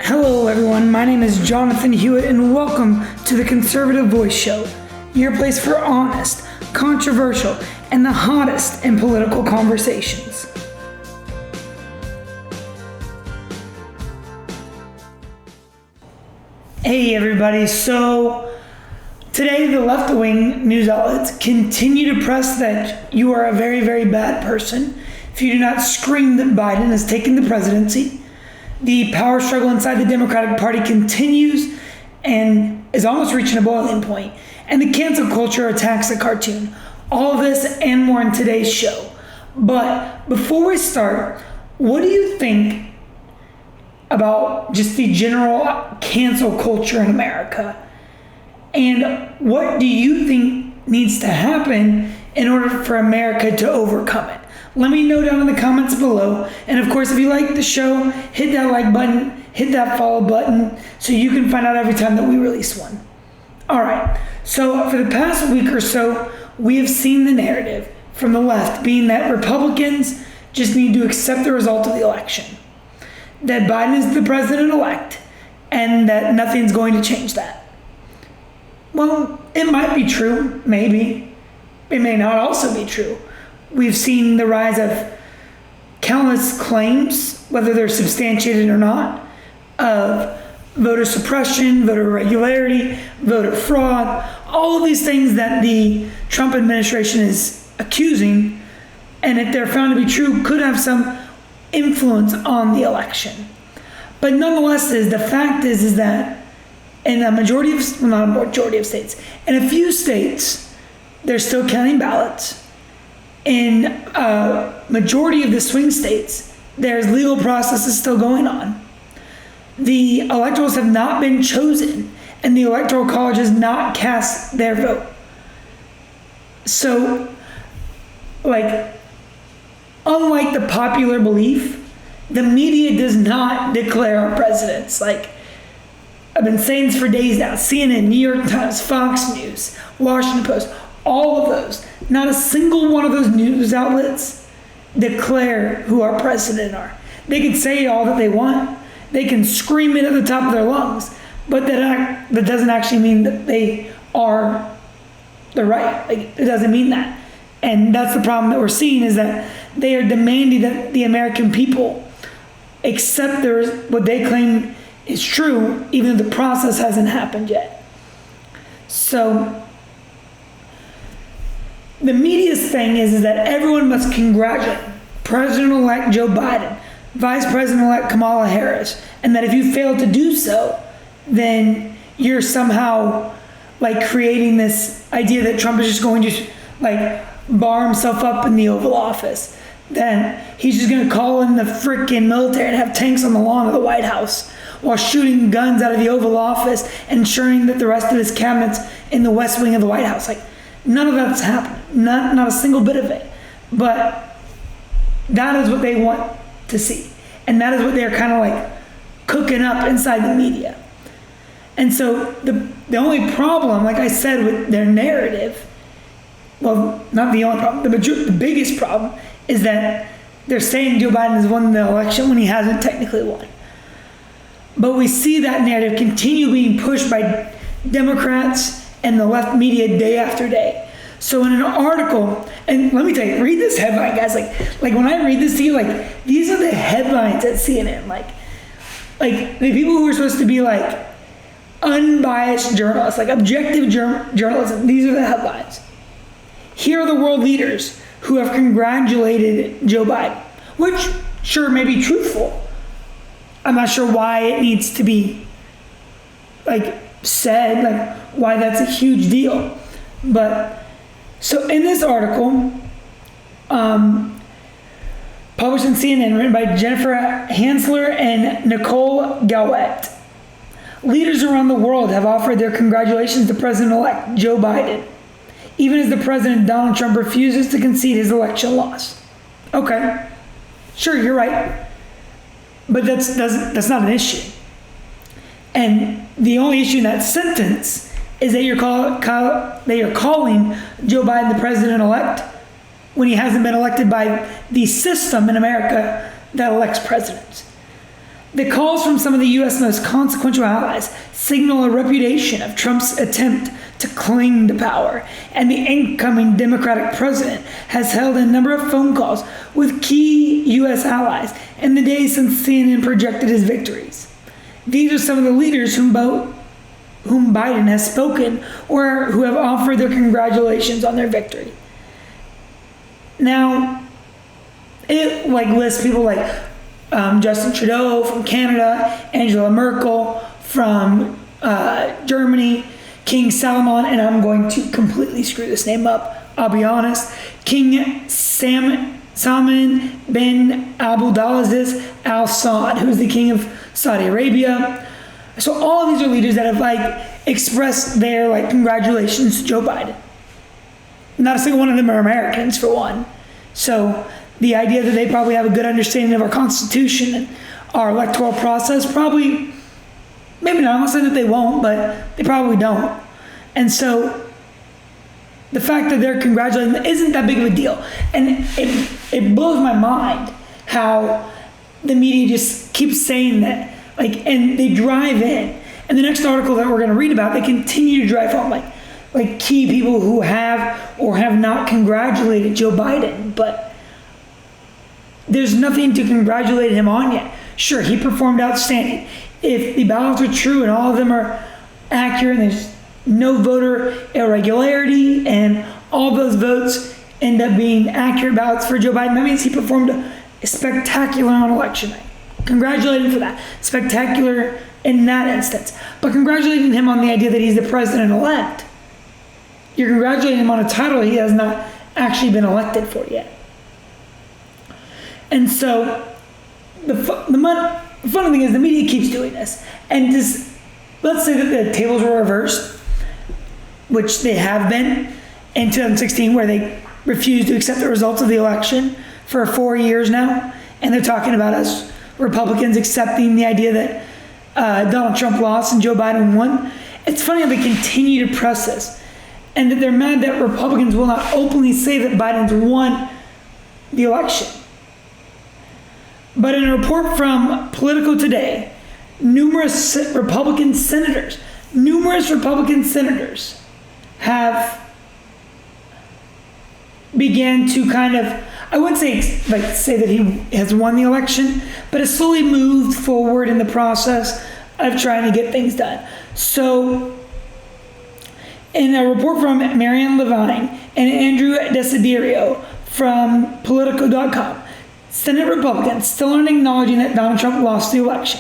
Hello everyone, my name is Jonathan Hewitt and welcome to the Conservative Voice Show, your place for honest, controversial, and the hottest in political conversations. Hey everybody, so today the left-wing news outlets continue to press that you are a very, very bad person if you do not scream that Biden has taken the presidency. The power struggle inside the Democratic Party continues and is almost reaching a boiling point. And the cancel culture attacks the cartoon. All of this and more in today's show. But before we start, what do you think about just the general cancel culture in America? And what do you think needs to happen in order for America to overcome it? Let me know down in the comments below. And of course, if you like the show, hit that like button, hit that follow button so you can find out every time that we release one. All right, so for the past week or so, we have seen the narrative from the left being that Republicans just need to accept the result of the election, that Biden is the president-elect, and that nothing's going to change that. Well, it might be true, maybe. It may not also be true. We've seen the rise of countless claims, whether they're substantiated or not, of voter suppression, voter irregularity, voter fraud, all of these things that the Trump administration is accusing, and if they're found to be true, could have some influence on the election. But nonetheless, the fact is that in a majority of, well, not a majority of states, in a few states, they're still counting ballots. In a majority of the swing states, there's legal processes still going on. The electorals have not been chosen, and the Electoral College has not cast their vote. So, unlike the popular belief, the media does not declare our presidents. I've been saying this for days now. CNN, New York Times, Fox News, Washington Post, all of those. Not a single one of those news outlets declare who our president are. They can say all that they want. They can scream it at the top of their lungs, but that doesn't actually mean that they are the right. It doesn't mean that. And that's the problem that we're seeing, is that they are demanding that the American people accept what they claim is true, even though the process hasn't happened yet. So the media's thing is that everyone must congratulate President-elect Joe Biden, Vice President-elect Kamala Harris, and that if you fail to do so, then you're somehow creating this idea that Trump is just going to bar himself up in the Oval Office. Then he's just going to call in the freaking military and have tanks on the lawn of the White House while shooting guns out of the Oval Office, ensuring that the rest of his cabinet's in the West Wing of the White House. None of that's happening. Not a single bit of it. But that is what they want to see. And that is what they're kind of cooking up inside the media. And so the only problem, like I said, with their narrative, well, not the only problem, the biggest problem is that they're saying Joe Biden has won the election when he hasn't technically won. But we see that narrative continue being pushed by Democrats and the left media day after day. So in an article, and let me tell you, read this headline, guys. When I read this to you, these are the headlines at CNN. The people who are supposed to be unbiased journalists, objective journalism. These are the headlines. Here are the world leaders who have congratulated Joe Biden, which sure may be truthful. I'm not sure why it needs to be said, why that's a huge deal. But so in this article, published in CNN, written by Jennifer Hansler and Nicole Gowett, leaders around the world have offered their congratulations to President-elect Joe Biden, even as the President Donald Trump refuses to concede his election loss. Okay, sure, you're right, but that's not an issue. And the only issue in that sentence is that you're calling Joe Biden the president-elect when he hasn't been elected by the system in America that elects presidents. The calls from some of the U.S. most consequential allies signal a repudiation of Trump's attempt to cling to power, and the incoming Democratic president has held a number of phone calls with key U.S. allies in the days since CNN projected his victories. These are some of the leaders whom Biden has spoken or who have offered their congratulations on their victory. Now, it lists people like Justin Trudeau from Canada, Angela Merkel from Germany, King Salman, and I'm going to completely screw this name up, I'll be honest, King Salman bin Abdulaziz Al Saud, who is the king of Saudi Arabia. So all of these are leaders that have expressed their congratulations to Joe Biden. Not a single one of them are Americans, for one. So the idea that they probably have a good understanding of our Constitution and our electoral process, probably, maybe not. I'm not saying that they won't, but they probably don't. And so the fact that they're congratulating them isn't that big of a deal. And it blows my mind how the media just keeps saying that. And they drive in. And the next article that we're going to read about, they continue to drive home like key people who have or have not congratulated Joe Biden, but there's nothing to congratulate him on yet. Sure, he performed outstanding. If the ballots are true and all of them are accurate and there's no voter irregularity and all those votes end up being accurate ballots for Joe Biden, that means he performed spectacular on election night. Congratulate him for that. Spectacular in that instance. But congratulating him on the idea that he's the president-elect, you're congratulating him on a title he has not actually been elected for yet. And so the funny thing is the media keeps doing this. And let's say that the tables were reversed, which they have been in 2016, where they refused to accept the results of the election for 4 years now. And they're talking about us Republicans accepting the idea that Donald Trump lost and Joe Biden won. It's funny how they continue to press this, and that they're mad that Republicans will not openly say that Biden's won the election. But in a report from Politico Today, numerous Republican senators have began to kind of, I wouldn't say that he has won the election, but has slowly moved forward in the process of trying to get things done. So, in a report from Marianne Levine and Andrew Desiderio from Politico.com, Senate Republicans still aren't acknowledging that Donald Trump lost the election,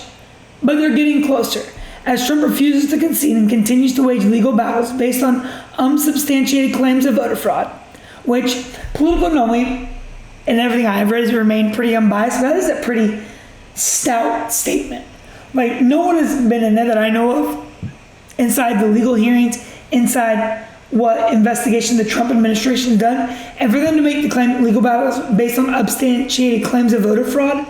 but they're getting closer, as Trump refuses to concede and continues to wage legal battles based on unsubstantiated claims of voter fraud, which Politico normally, and everything I've read, has remained pretty unbiased. That is a pretty stout statement. No one has been in there that I know of inside the legal hearings, inside what investigation the Trump administration has done, and for them to make the claim legal battles based on unsubstantiated claims of voter fraud,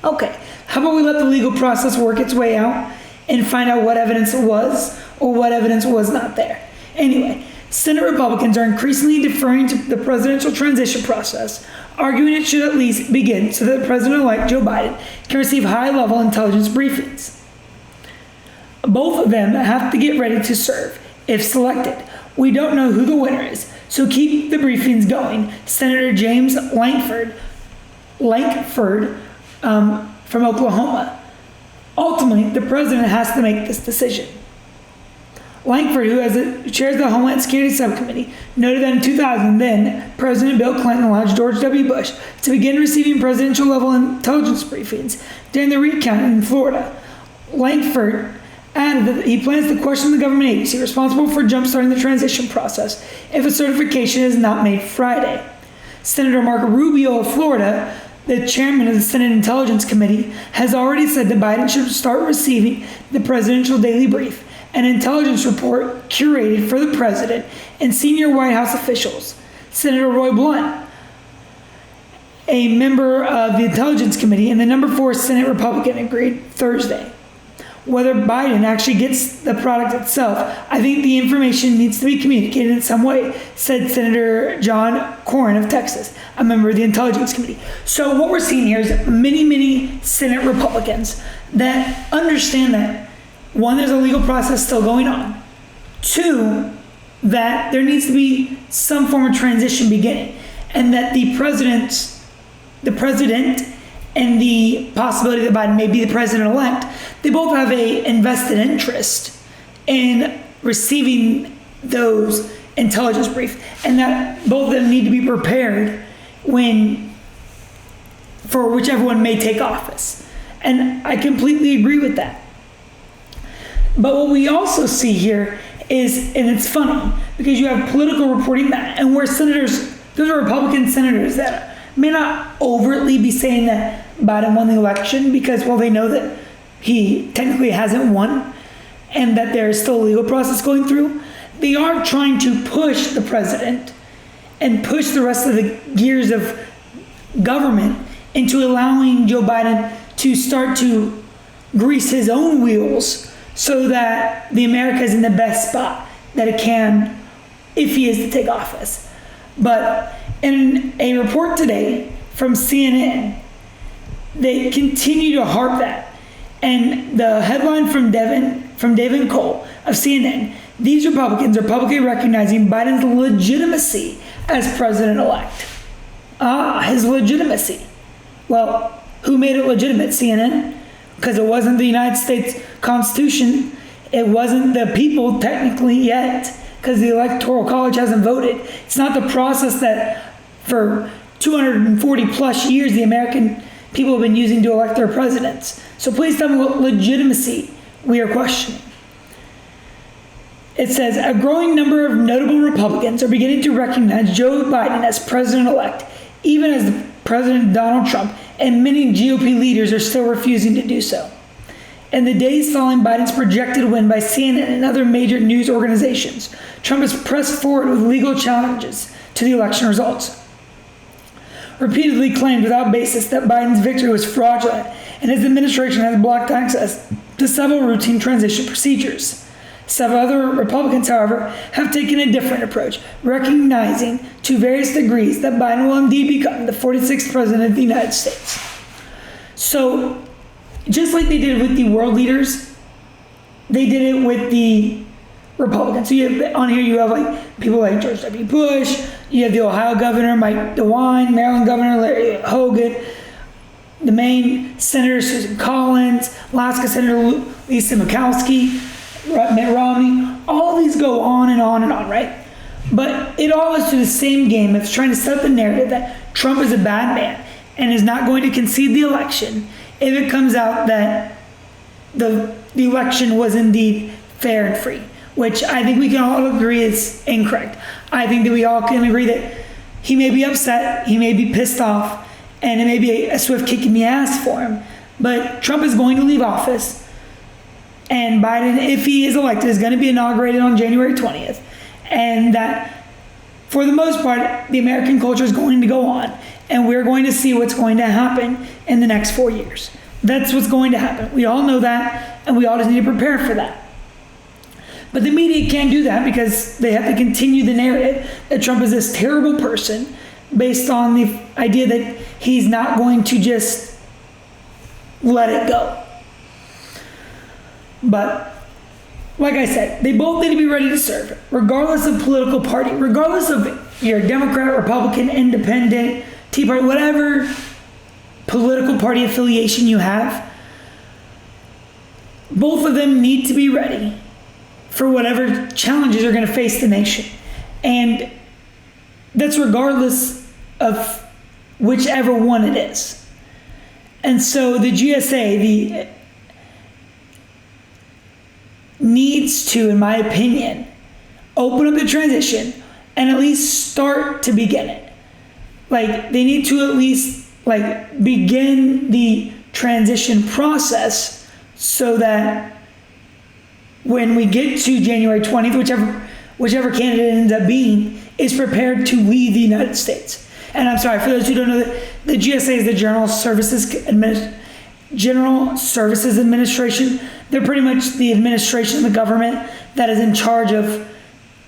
okay. How about we let the legal process work its way out and find out what evidence it was or what evidence was not there. Anyway, Senate Republicans are increasingly deferring to the presidential transition process, arguing it should at least begin so that President-elect Joe Biden can receive high-level intelligence briefings. Both of them have to get ready to serve, if selected. We don't know who the winner is, so keep the briefings going. Senator James Lankford from Oklahoma. Ultimately, the president has to make this decision. Lankford, who chairs the Homeland Security Subcommittee, noted that in 2000, then President Bill Clinton allowed George W. Bush to begin receiving presidential-level intelligence briefings during the recount in Florida. Lankford added that he plans to question the government agency responsible for jumpstarting the transition process if a certification is not made Friday. Senator Marco Rubio of Florida, the chairman of the Senate Intelligence Committee, has already said that Biden should start receiving the presidential daily brief, an intelligence report curated for the president and senior White House officials. Senator Roy Blunt, a member of the Intelligence Committee and the number 4 Senate Republican, agreed Thursday. whether Biden actually gets the product itself. I think the information needs to be communicated in some way, said Senator John Cornyn of Texas, a member of the Intelligence Committee. So what we're seeing here is many Senate Republicans that understand that, one, there's a legal process still going on. Two, that there needs to be some form of transition beginning, and that the president and the possibility that Biden may be the president-elect, they both have a invested interest in receiving those intelligence briefs, and that both of them need to be prepared for whichever one may take office. And I completely agree with that. But what we also see here is, and it's funny, because you have political reporting that, and where senators, those are Republican senators that may not overtly be saying that Biden won the election because, well, they know that he technically hasn't won and that there's still a legal process going through. They are trying to push the president and push the rest of the gears of government into allowing Joe Biden to start to grease his own wheels so that the America is in the best spot that it can if he is to take office. But in a report today from CNN, they continue to harp that. And the headline from David Cole of CNN, these Republicans are publicly recognizing Biden's legitimacy as president-elect. His legitimacy. Well, who made it legitimate? CNN? Because it wasn't the United States Constitution. It wasn't the people technically yet, because the Electoral College hasn't voted. It's not the process that for 240 plus years the American people have been using to elect their presidents. So please tell me what legitimacy we are questioning. It says, a growing number of notable Republicans are beginning to recognize Joe Biden as president-elect, even as President Donald Trump and many GOP leaders are still refusing to do so. In the days following Biden's projected win by CNN and other major news organizations, Trump has pressed forward with legal challenges to the election results. Repeatedly claimed without basis that Biden's victory was fraudulent, and his administration has blocked access to several routine transition procedures. Several other Republicans, however, have taken a different approach, recognizing to various degrees that Biden will indeed become the 46th president of the United States. So, just like they did with the world leaders, they did it with the Republicans. So on here you have like people like George W. Bush, you have the Ohio governor Mike DeWine, Maryland governor Larry Hogan, the Maine senator Susan Collins, Alaska Senator Lisa Murkowski, Mitt Romney. All of these go on and on and on, right? But it all is to the same game. It's trying to set up the narrative that Trump is a bad man and is not going to concede the election if it comes out that the election was indeed fair and free, which I think we can all agree is incorrect. I think that we all can agree that he may be upset, he may be pissed off, and it may be a swift kick in the ass for him. But Trump is going to leave office, and Biden, if he is elected, is going to be inaugurated on January 20th. And that, for the most part, the American culture is going to go on, and we're going to see what's going to happen in the next 4 years. That's what's going to happen. We all know that, and we all just need to prepare for that. But the media can't do that because they have to continue the narrative that Trump is this terrible person based on the idea that he's not going to just let it go. But like I said, they both need to be ready to serve, regardless of political party, regardless of your Democrat, Republican, Independent, Tea Party, whatever political party affiliation you have. Both of them need to be ready for whatever challenges are going to face the nation. And that's regardless of whichever one it is. And so the GSA needs to, in my opinion, open up the transition and at least start to begin it. Like, they need to at least begin the transition process so that when we get to January 20th, whichever candidate ends up being, is prepared to lead the United States. And I'm sorry, for those who don't know, the GSA is the General Services General Services Administration. They're pretty much the administration of the government that is in charge of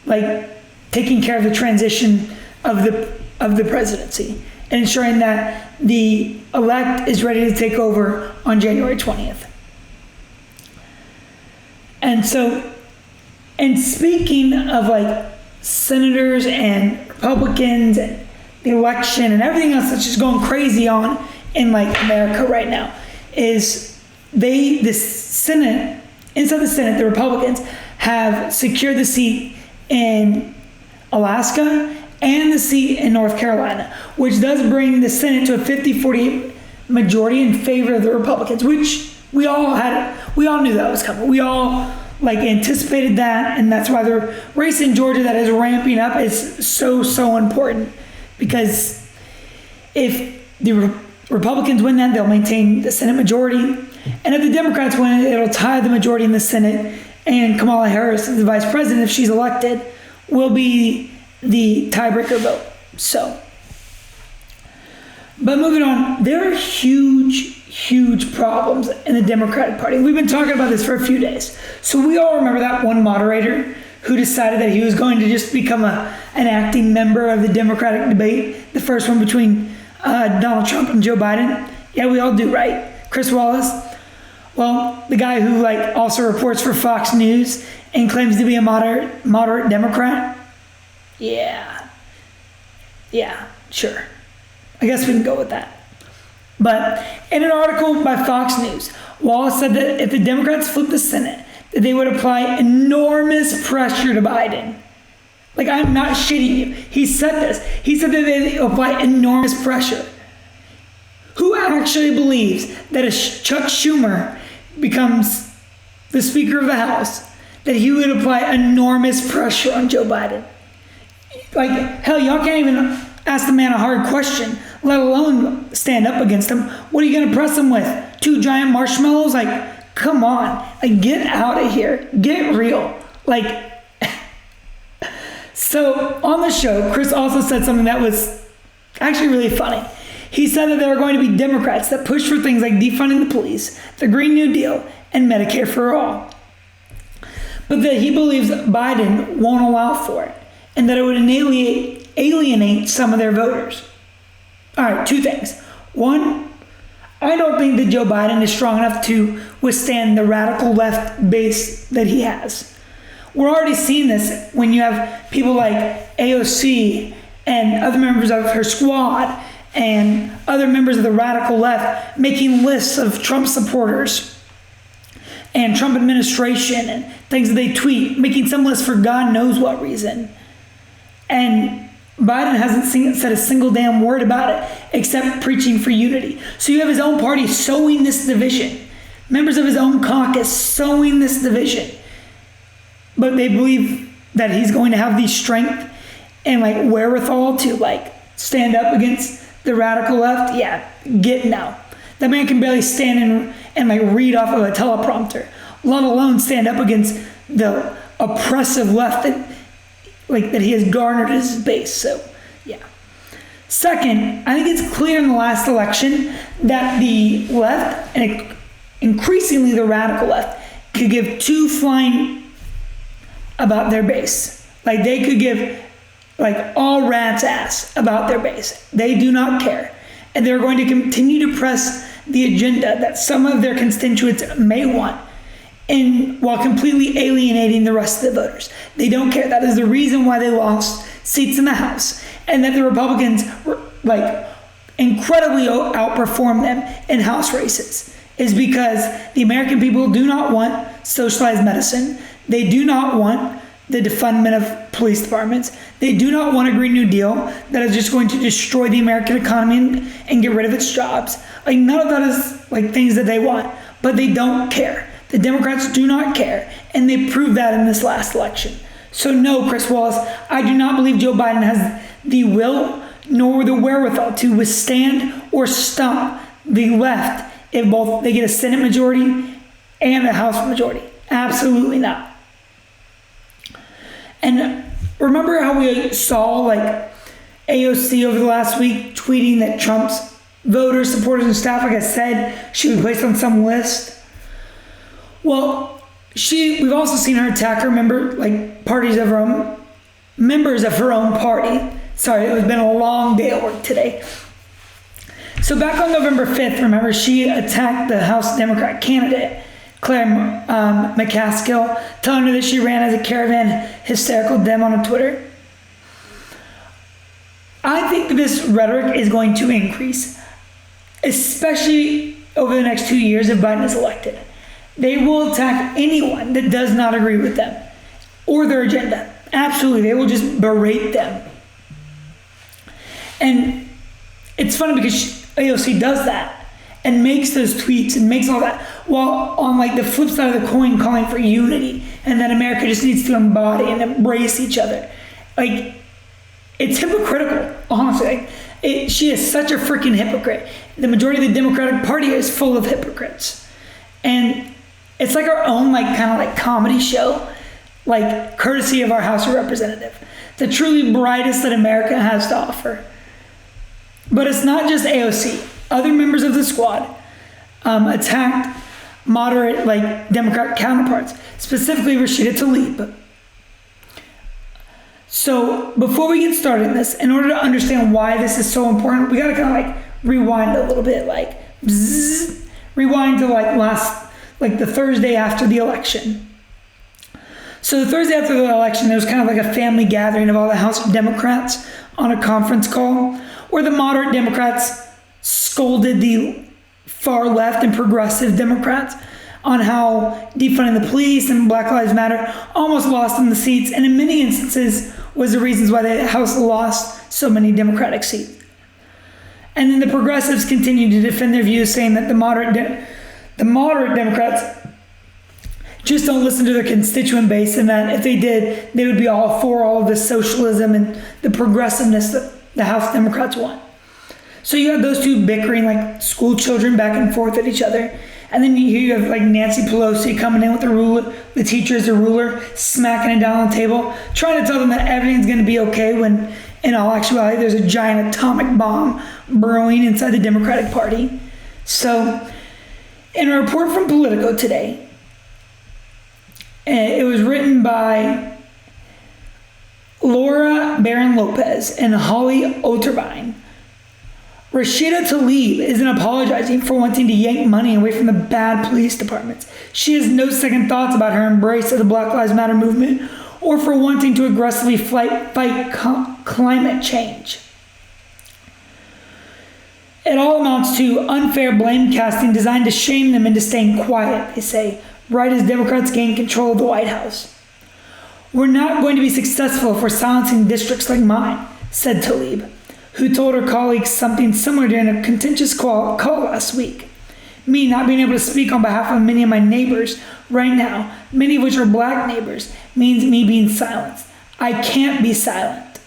like taking care of the transition of the presidency and ensuring that the elect is ready to take over on January 20th. And so, and speaking of like senators and Republicans and the election and everything else that's just going crazy on in like America right now, is the Senate, inside the Senate, the Republicans have secured the seat in Alaska and the seat in North Carolina, which does bring the Senate to a 50-48 majority in favor of the Republicans, which we all knew that was coming. We all like anticipated that, and that's why the race in Georgia that is ramping up is so important, because if the Republicans win that, they'll maintain the Senate majority, and if the Democrats win it, it'll tie the majority in the Senate, and Kamala Harris, the vice president, if she's elected, will be the tiebreaker vote. So, but moving on, there are huge problems in the Democratic Party. We've been talking about this for a few days. So we all remember that one moderator who decided that he was going to just become an acting member of the Democratic debate, the first one between Donald Trump and Joe Biden. Yeah, we all do, right? Chris Wallace. Well, the guy who like also reports for Fox News and claims to be a moderate Democrat. Yeah, sure. I guess we can go with that. But in an article by Fox News, Wallace said that if the Democrats flip the Senate, that they would apply enormous pressure to Biden. Like, I'm not shitting you. He said this. He said that they apply enormous pressure. Who actually believes that if Chuck Schumer becomes the Speaker of the House, that he would apply enormous pressure on Joe Biden? Like, hell, y'all can't even ask the man a hard question, let alone stand up against him. What are you going to press him with? 2 giant marshmallows? Like, come on. Like, get out of here. Get real. Like, so on the show, Chris also said something that was actually really funny. He said that there are going to be Democrats that push for things like defunding the police, the Green New Deal, and Medicare for all. But that he believes Biden won't allow for it, and that it would alienate some of their voters. All right, 2 things. One, I don't think that Joe Biden is strong enough to withstand the radical left base that he has. We're already seeing this when you have people like AOC and other members of her squad and other members of the radical left making lists of Trump supporters and Trump administration and things that they tweet, making some lists for God knows what reason. And Biden hasn't said a single damn word about it except preaching for unity. So you have his own party sowing this division. Members of his own caucus sowing this division. But they believe that he's going to have the strength and like wherewithal to like stand up against the radical left. Yeah, no. That man can barely stand and like read off of a teleprompter, let alone stand up against the oppressive left that he has garnered as his base. So, yeah. Second, I think it's clear in the last election that the left, and increasingly the radical left, could give 2 flying about their base. Like, they could give like all rat's ass about their base. They do not care. And they're going to continue to press the agenda that some of their constituents may want, and while completely alienating the rest of the voters. They don't care. That is the reason why they lost seats in the House, and that the Republicans like incredibly outperformed them in House races, is because the American people do not want socialized medicine. They do not want the defundment of police departments. They do not want a Green New Deal that is just going to destroy the American economy and get rid of its jobs. Like, none of that is like things that they want, but they don't care. The Democrats do not care, and they proved that in this last election. So no, Chris Wallace, I do not believe Joe Biden has the will nor the wherewithal to withstand or stomp the left if both they get a Senate majority and a House majority. Absolutely not. And remember how we saw like AOC over the last week tweeting that Trump's voters, supporters, and staff, like I said, should be placed on some list. Well, we've also seen her attack her members of her own party. Sorry, it has been a long day at work today. So back on November 5th, remember, she attacked the House Democrat candidate, Claire McCaskill, telling her that she ran as a caravan hysterical dem on Twitter. I think this rhetoric is going to increase, especially over the next 2 years if Biden is elected. They will attack anyone that does not agree with them or their agenda. Absolutely, they will just berate them. And it's funny because AOC does that and makes those tweets and makes all that, while on like the flip side of the coin calling for unity and that America just needs to embody and embrace each other. Like, it's hypocritical, honestly. She is such a freaking hypocrite. The majority of the Democratic Party is full of hypocrites. And it's like our own kind of comedy show, courtesy of our House of Representatives, the truly brightest that America has to offer. But it's not just AOC. Other members of the squad attacked moderate Democrat counterparts, specifically Rashida Tlaib. So before we get started in this, in order to understand why this is so important, we gotta kind of rewind a little bit, rewind to the Thursday after the election. So the Thursday after the election, there was kind of a family gathering of all the House Democrats on a conference call where the moderate Democrats scolded the far left and progressive Democrats on how defunding the police and Black Lives Matter almost lost them the seats, and in many instances was the reasons why the House lost so many Democratic seats. And then the progressives continued to defend their views, saying that the moderate Democrats just don't listen to their constituent base, and that if they did, they would be all for all of the socialism and the progressiveness that the House Democrats want. So you have those two bickering like school children back and forth at each other. And then you have Nancy Pelosi coming in with the ruler, the teacher as a ruler, smacking it down on the table, trying to tell them that everything's going to be okay when in all actuality there's a giant atomic bomb brewing inside the Democratic Party. So in a report from Politico today, it was written by Laura Barron Lopez and Holly Otterbein. Rashida Tlaib isn't apologizing for wanting to yank money away from the bad police departments. She has no second thoughts about her embrace of the Black Lives Matter movement or for wanting to aggressively fight climate change. It all amounts to unfair blame casting designed to shame them into staying quiet, they say, right as Democrats gain control of the White House. We're not going to be successful if we're silencing districts like mine, said Tlaib, who told her colleagues something similar during a contentious call last week. Me not being able to speak on behalf of many of my neighbors right now, many of which are black neighbors, means me being silenced. I can't be silent.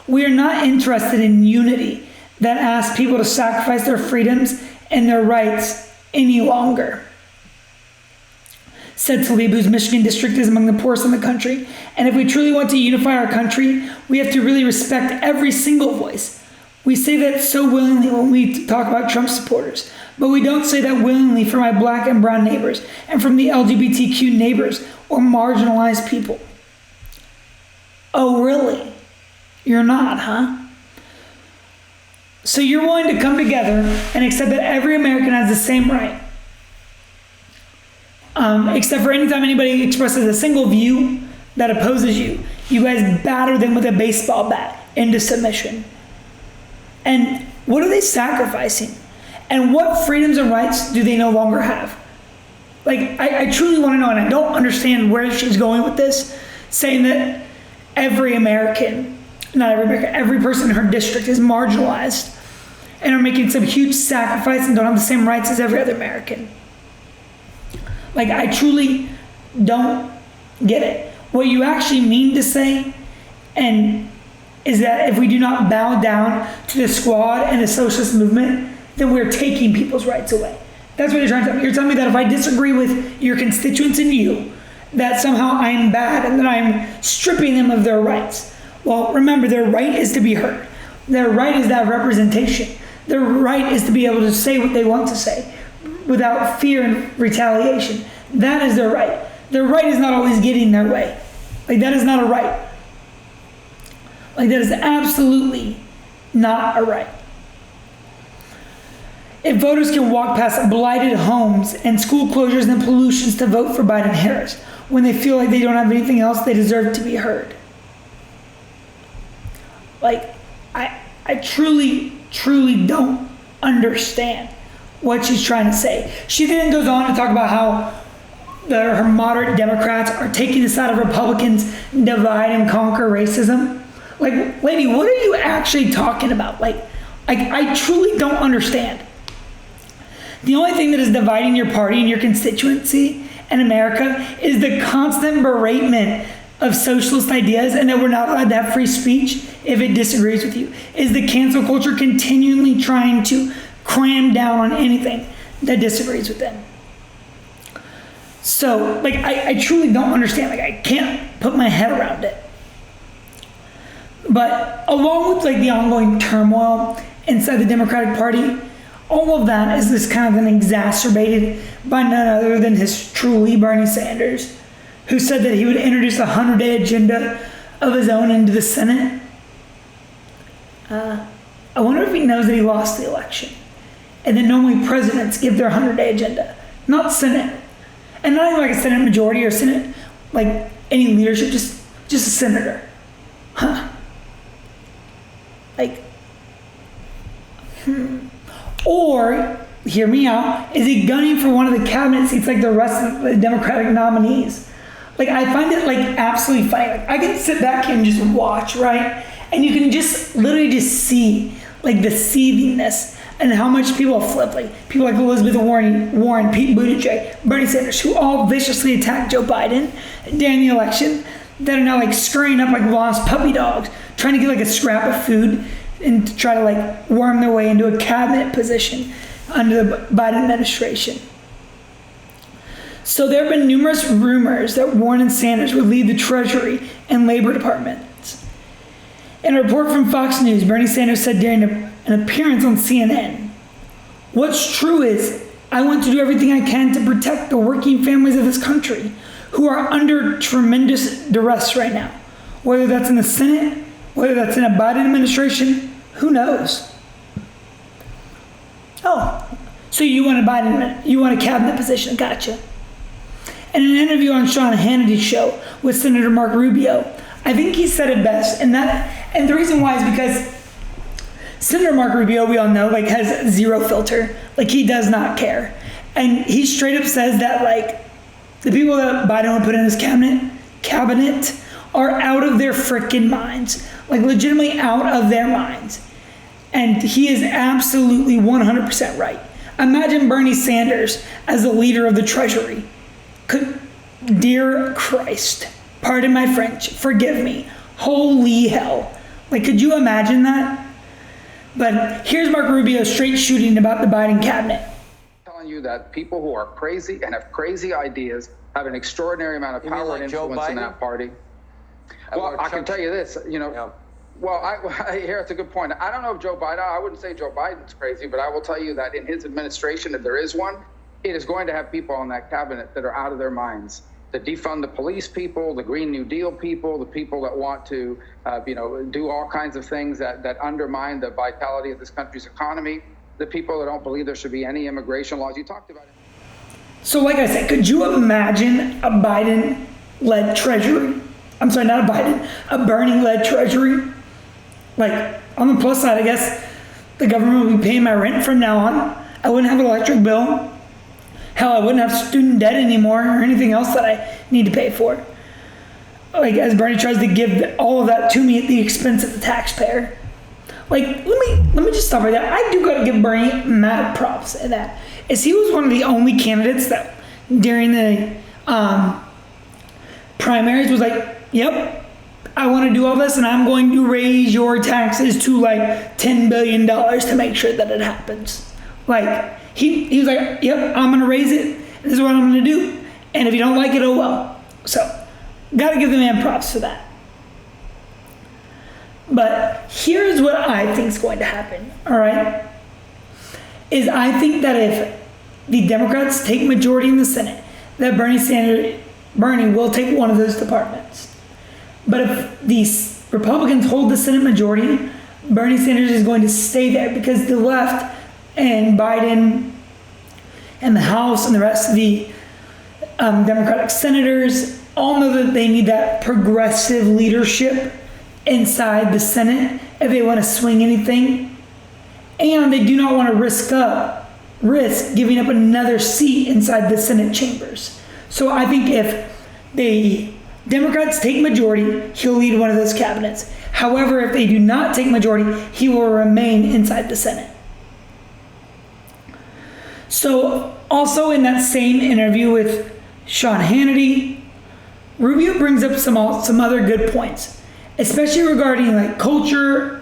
We are not interested in unity that asks people to sacrifice their freedoms and their rights any longer, said Tlaib, whose Michigan district is among the poorest in the country. And if we truly want to unify our country, we have to really respect every single voice. We say that so willingly when we talk about Trump supporters, but we don't say that willingly for my black and brown neighbors and from the LGBTQ neighbors or marginalized people. Oh, really? You're not, huh? So you're willing to come together and accept that every American has the same right, except for anytime anybody expresses a single view that opposes you, you guys batter them with a baseball bat into submission. And what are they sacrificing? And what freedoms and rights do they no longer have? I truly want to know, and I don't understand where she's going with this, saying that every American, not every American, every person in her district is marginalized and are making some huge sacrifice and don't have the same rights as every other American. I truly don't get it. What you actually mean to say is that if we do not bow down to the squad and the socialist movement, then we're taking people's rights away. That's what you're trying to tell me. You're telling me that if I disagree with your constituents and you, that somehow I'm bad and that I'm stripping them of their rights. Well, remember, their right is to be heard. Their right is to have representation. Their right is to be able to say what they want to say without fear and retaliation. That is their right. Their right is not always getting their way. Like, that is not a right. Like, that is absolutely not a right. If voters can walk past blighted homes and school closures and pollutions to vote for Biden-Harris, when they feel like they don't have anything else, they deserve to be heard. Like, I truly, truly don't understand what she's trying to say. She then goes on to talk about how her moderate Democrats are taking the side of Republicans, divide and conquer racism. Like, lady, what are you actually talking about? Like, I truly don't understand. The only thing that is dividing your party and your constituency in America is the constant beratement of socialist ideas, and that we're not allowed to have free speech if it disagrees with you. Is the cancel culture continually trying to cram down on anything that disagrees with them? So, like, I truly don't understand. Like, I can't put my head around it. But along with, like, the ongoing turmoil inside the Democratic Party, all of that is this kind of an exacerbated by none other than his truly Bernie Sanders, who said that he would introduce a 100-day agenda of his own into the Senate. I wonder if he knows that he lost the election, and that normally presidents give their 100-day agenda, not Senate, and not even like a Senate majority or Senate, like any leadership, just a senator. Huh? Like, Or, hear me out, is he gunning for one of the cabinet seats like the rest of the Democratic nominees? Like, I find it, like, absolutely funny. Like, I can sit back and just watch, right? And you can just literally just see, like, the seethingness and how much people flip. Like, people like Elizabeth Warren, Pete Buttigieg, Bernie Sanders, who all viciously attacked Joe Biden during the election, that are now, like, scurrying up like lost puppy dogs, trying to get, like, a scrap of food and to try to, like, worm their way into a cabinet position under the Biden administration. So there have been numerous rumors that Warren and Sanders would lead the Treasury and Labor Departments. In a report from Fox News, Bernie Sanders said during an appearance on CNN, "What's true is I want to do everything I can to protect the working families of this country who are under tremendous duress right now. Whether that's in the Senate, whether that's in a Biden administration, who knows?" Oh, so you want a cabinet position, gotcha. In an interview on Sean Hannity's show with Senator Mark Rubio, I think he said it best, and the reason why is because Senator Mark Rubio, we all know, like, has zero filter. Like, he does not care. And he straight up says that, like, the people that Biden would put in his cabinet are out of their freaking minds. Like, legitimately out of their minds. And he is absolutely 100% right. Imagine Bernie Sanders as the leader of the Treasury. Dear Christ, pardon my French, forgive me, holy hell. Like, could you imagine that? But here's Mark Rubio straight shooting about the Biden cabinet. Telling you that people who are crazy and have crazy ideas have an extraordinary amount of power and influence in that party. Well, I can tell you this, Well, here it's a good point. I don't know if Joe Biden, I wouldn't say Joe Biden's crazy, but I will tell you that in his administration, if there is one, it is going to have people on that cabinet that are out of their minds. The defund the police people, the Green New Deal people, the people that want to, do all kinds of things that undermine the vitality of this country's economy, the people that don't believe there should be any immigration laws. You talked about it. So like I said, could you imagine a Biden-led Treasury? I'm sorry, not a Biden, a Bernie-led Treasury? Like, on the plus side, I guess the government would be paying my rent from now on. I wouldn't have an electric bill. Hell, I wouldn't have student debt anymore or anything else that I need to pay for. Like, as Bernie tries to give all of that to me at the expense of the taxpayer. Like, let me just stop right there. I do got to give Bernie mad props at that. As he was one of the only candidates that during the primaries was like, yep, I want to do all this and I'm going to raise your taxes to like $10 billion to make sure that it happens. Like, he was like, yep, I'm going to raise it. This is what I'm going to do. And if you don't like it, oh well. So, got to give the man props for that. But here's what I think is going to happen, all right? is I think that if the Democrats take majority in the Senate, that Bernie will take one of those departments. But if the Republicans hold the Senate majority, Bernie Sanders is going to stay there because the left and Biden and the House and the rest of the Democratic senators all know that they need that progressive leadership inside the Senate if they want to swing anything. And they do not want to risk giving up another seat inside the Senate chambers. So I think if the Democrats take majority, he'll lead one of those cabinets. However, if they do not take majority, he will remain inside the Senate. So also in that same interview with Sean Hannity, Rubio brings up some other good points, especially regarding like culture,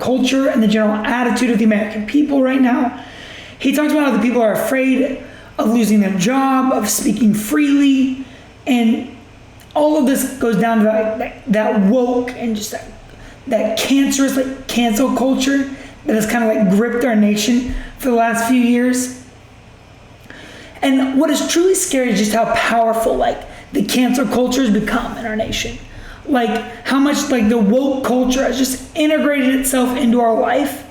and the general attitude of the American people right now. He talks about how the people are afraid of losing their job, of speaking freely, and all of this goes down to that woke and just that cancerous like cancel culture that has kind of like gripped our nation for the last few years. And what is truly scary is just how powerful like the cancel culture has become in our nation. Like how much like the woke culture has just integrated itself into our life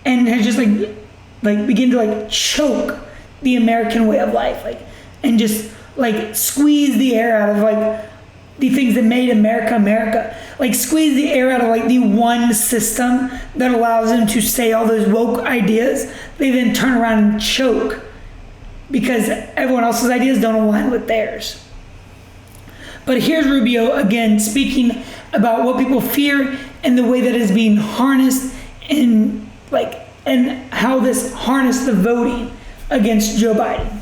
and has just like begin to like choke the American way of life, like, and just like squeeze the air out of like the things that made America America, like squeeze the air out of like the one system that allows them to say all those woke ideas. They then turn around and choke because everyone else's ideas don't align with theirs. But here's Rubio again speaking about what people fear and the way that is being harnessed and how this harnessed the voting against Joe Biden.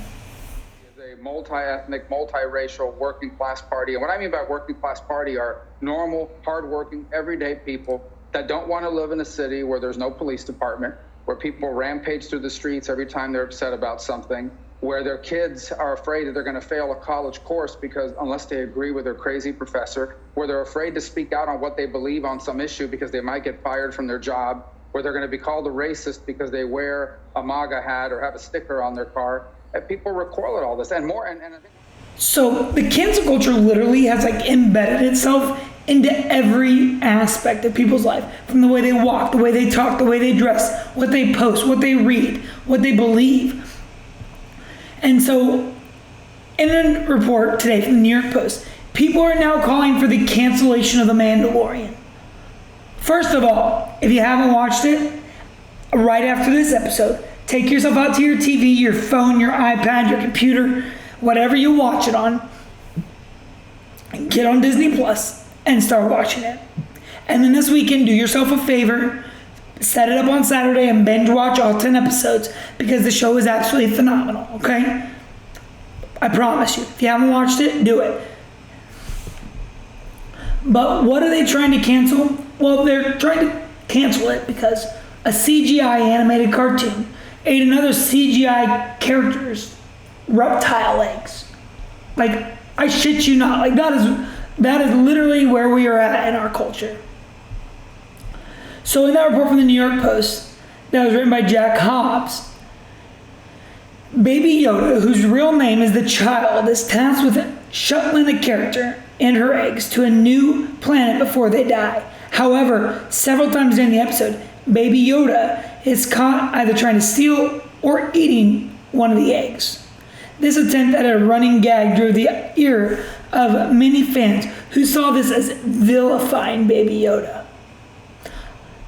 It's a multi-ethnic, multiracial working class party. And what I mean by working class party are normal, hardworking, everyday people that don't want to live in a city where there's no police department, where people rampage through the streets every time they're upset about something, where their kids are afraid that they're going to fail a college course because unless they agree with their crazy professor, where they're afraid to speak out on what they believe on some issue because they might get fired from their job, where they're going to be called a racist because they wear a MAGA hat or have a sticker on their car. And people recoil at all this and more. And I think so the cancel culture literally has like embedded itself into every aspect of people's life, from the way they walk, the way they talk, the way they dress, what they post, what they read, what they believe. And so, in a report today from the New York Post, people are now calling for the cancellation of The Mandalorian. First of all, if you haven't watched it, right after this episode, take yourself out to your TV, your phone, your iPad, your computer, whatever you watch it on, and get on Disney Plus and start watching it. And then this weekend, do yourself a favor, set it up on Saturday and binge watch all 10 episodes because the show is absolutely phenomenal, okay? I promise you. If you haven't watched it, do it. But what are they trying to cancel? Well, they're trying to cancel it because a CGI animated cartoon ate another CGI character's reptile eggs. Like, I shit you not. Like, that is literally where we are at in our culture. So in that report from the New York Post that was written by Jack Hobbs, Baby Yoda, whose real name is the child, is tasked with shuttling the character and her eggs to a new planet before they die. However, several times during the episode, Baby Yoda is caught either trying to steal or eating one of the eggs. This attempt at a running gag drew the ear of many fans who saw this as vilifying Baby Yoda.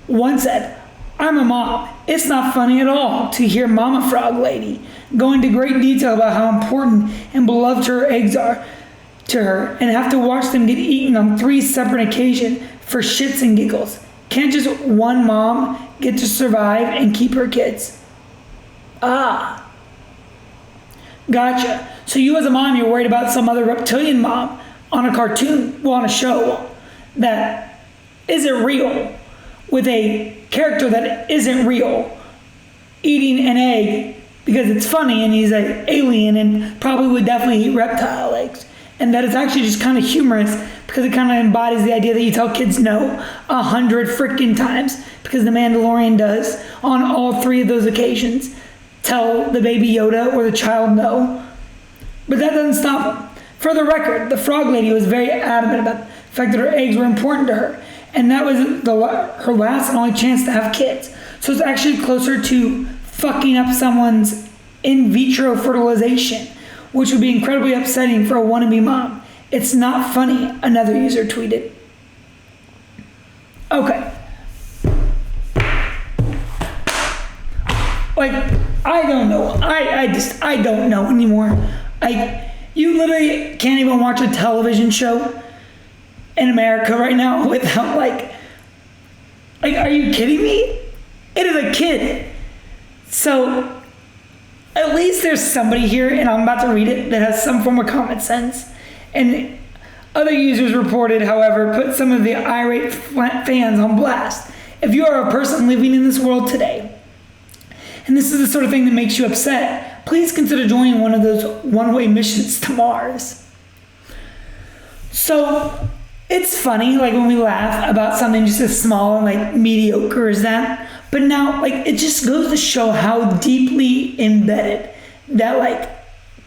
One said, "I'm a mom. It's not funny at all to hear Mama Frog Lady go into great detail about how important and beloved her eggs are to her and have to watch them get eaten on 3 separate occasions for shits and giggles. Can't just one mom get to survive and keep her kids?" Ah. Gotcha. So you as a mom, you're worried about some other reptilian mom on a cartoon, well, on a show that isn't real, with a character that isn't real, eating an egg because it's funny and he's an alien and probably would definitely eat reptile eggs. And that it's actually just kind of humorous because it kind of embodies the idea that you tell kids no 100 freaking times, because the Mandalorian does on all 3 of those occasions. tell the baby Yoda or the child no. But that doesn't stop him. For the record, the frog lady was very adamant about the fact that her eggs were important to her, and that was her last and only chance to have kids. So it's actually closer to fucking up someone's in vitro fertilization, which would be incredibly upsetting for a wannabe mom. It's not funny, another user tweeted. Okay. Like, I don't know. I don't know anymore. You literally can't even watch a television show in America right now without like, are you kidding me? It is a kid. So, at least there's somebody here, and I'm about to read it, that has some form of common sense. And other users reported, however, put some of the irate fans on blast. If you are a person living in this world today, and this is the sort of thing that makes you upset, please consider joining one of those one-way missions to Mars. So, it's funny, like when we laugh about something just as small and like mediocre as that, but now, like, it just goes to show how deeply embedded that like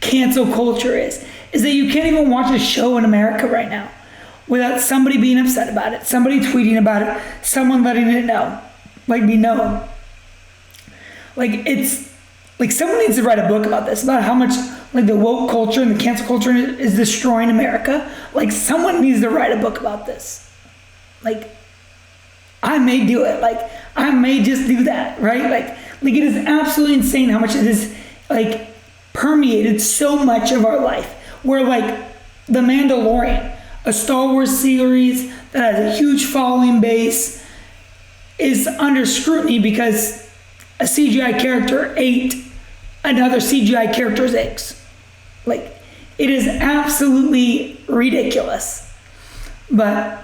cancel culture is that you can't even watch a show in America right now without somebody being upset about it, somebody tweeting about it, someone letting it know, like be known. Like, it's like someone needs to write a book about this, about how much like the woke culture and the cancel culture is destroying America. Like, someone needs to write a book about this. Like, I may do it. Like, I may just do that, right? Like it is absolutely insane how much it has like permeated so much of our life. Where like The Mandalorian, a Star Wars series that has a huge following base, is under scrutiny because a CGI character ate another CGI character's eggs. Like, it is absolutely ridiculous. But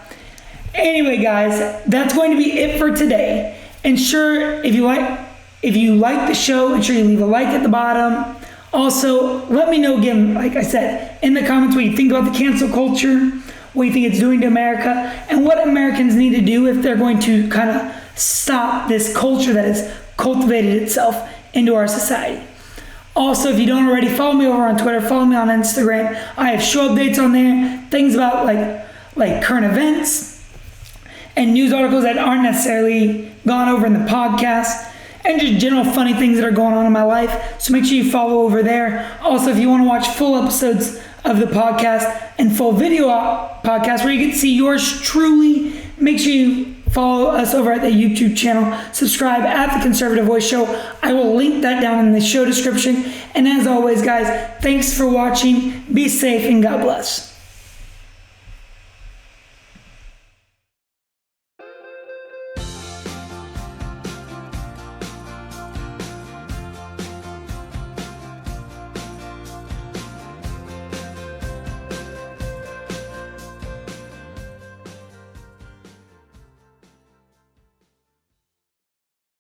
anyway, guys, that's going to be it for today. And sure, if you like the show, ensure you leave a like at the bottom. Also, let me know again, like I said, in the comments what you think about the cancel culture, what you think it's doing to America, and what Americans need to do if they're going to kind of stop this culture that has cultivated itself into our society. Also, if you don't already, follow me over on Twitter, follow me on Instagram. I have show updates on there, things about like current events and news articles that aren't necessarily gone over in the podcast, and just general funny things that are going on in my life. So make sure you follow over there. Also, if you want to watch full episodes of the podcast and full video podcast where you can see yours truly, make sure you follow us over at the YouTube channel. Subscribe at The Conservative Voice Show. I will link that down in the show description. And as always, guys, thanks for watching. Be safe and God bless.